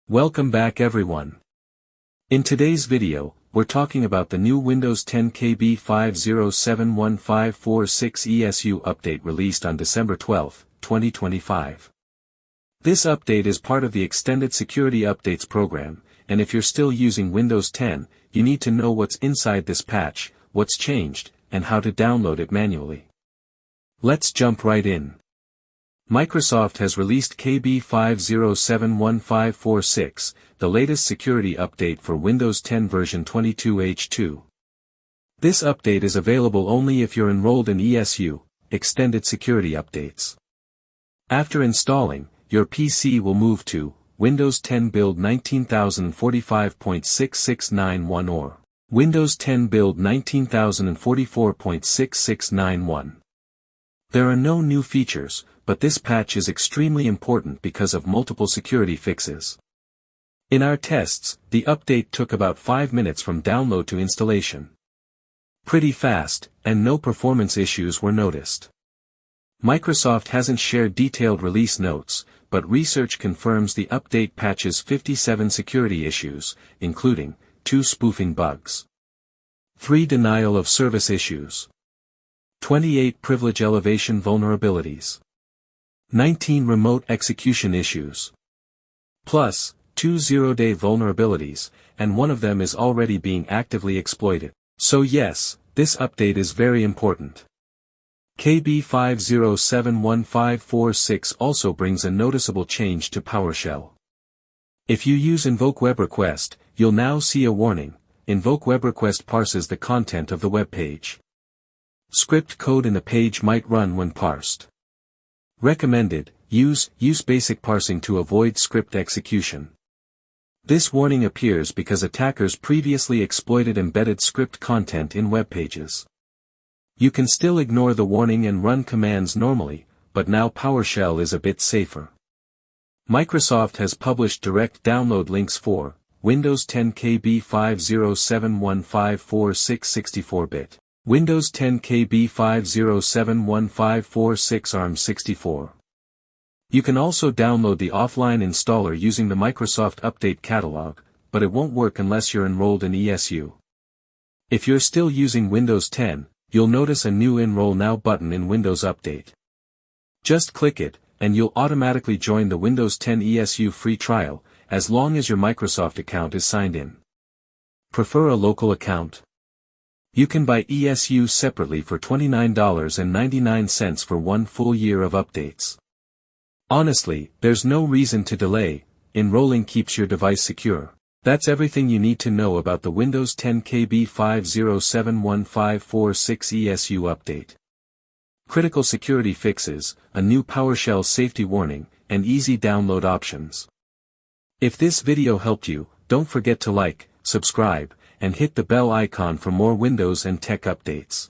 Welcome back everyone. In today's video, we're talking about the new Windows 10 KB5071546 ESU update released on December 12, 2025. This update is part of the Extended Security Updates program, and if you're still using Windows 10, you need to know what's inside this patch, what's changed, and how to download it manually. Let's jump right in. Microsoft has released KB5071546, the latest security update for Windows 10 version 22H2. This update is available only if you're enrolled in ESU, Extended Security Updates. After installing, your PC will move to Windows 10 Build 19045.6691 or Windows 10 Build 19044.6691. There are no new features, but this patch is extremely important because of multiple security fixes. In our tests, the update took about 5 minutes from download to installation. Pretty fast, and no performance issues were noticed. Microsoft hasn't shared detailed release notes, but research confirms the update patches 57 security issues, including 2 spoofing bugs, 3 denial of service issues, 28 privilege elevation vulnerabilities, 19 remote execution issues, plus 2 zero-day vulnerabilities, and one of them is already being actively exploited. So yes, this update is very important. KB5071546 also brings a noticeable change to PowerShell. If you use Invoke Web Request, you'll now see a warning: Invoke Web Request parses the content of the web page. Script code in the page might run when parsed. Recommended: use basic parsing to avoid script execution. This warning appears because attackers previously exploited embedded script content in web pages. You can still ignore the warning and run commands normally, but now PowerShell is a bit safer. Microsoft has published direct download links for Windows 10 KB5071546 64-bit. Windows 10 KB5071546 ARM64. You can also download the offline installer using the Microsoft Update Catalog, but it won't work unless you're enrolled in ESU. If you're still using Windows 10, you'll notice a new Enroll Now button in Windows Update. Just click it, and you'll automatically join the Windows 10 ESU free trial, as long as your Microsoft account is signed in. Prefer a local account? You can buy ESU separately for $29.99 for 1 full year of updates. Honestly, there's no reason to delay. Enrolling keeps your device secure. That's everything you need to know about the Windows 10 KB5071546 ESU update. Critical security fixes, a new PowerShell safety warning, and easy download options. If this video helped you, don't forget to like, subscribe, and hit the bell icon for more Windows and tech updates.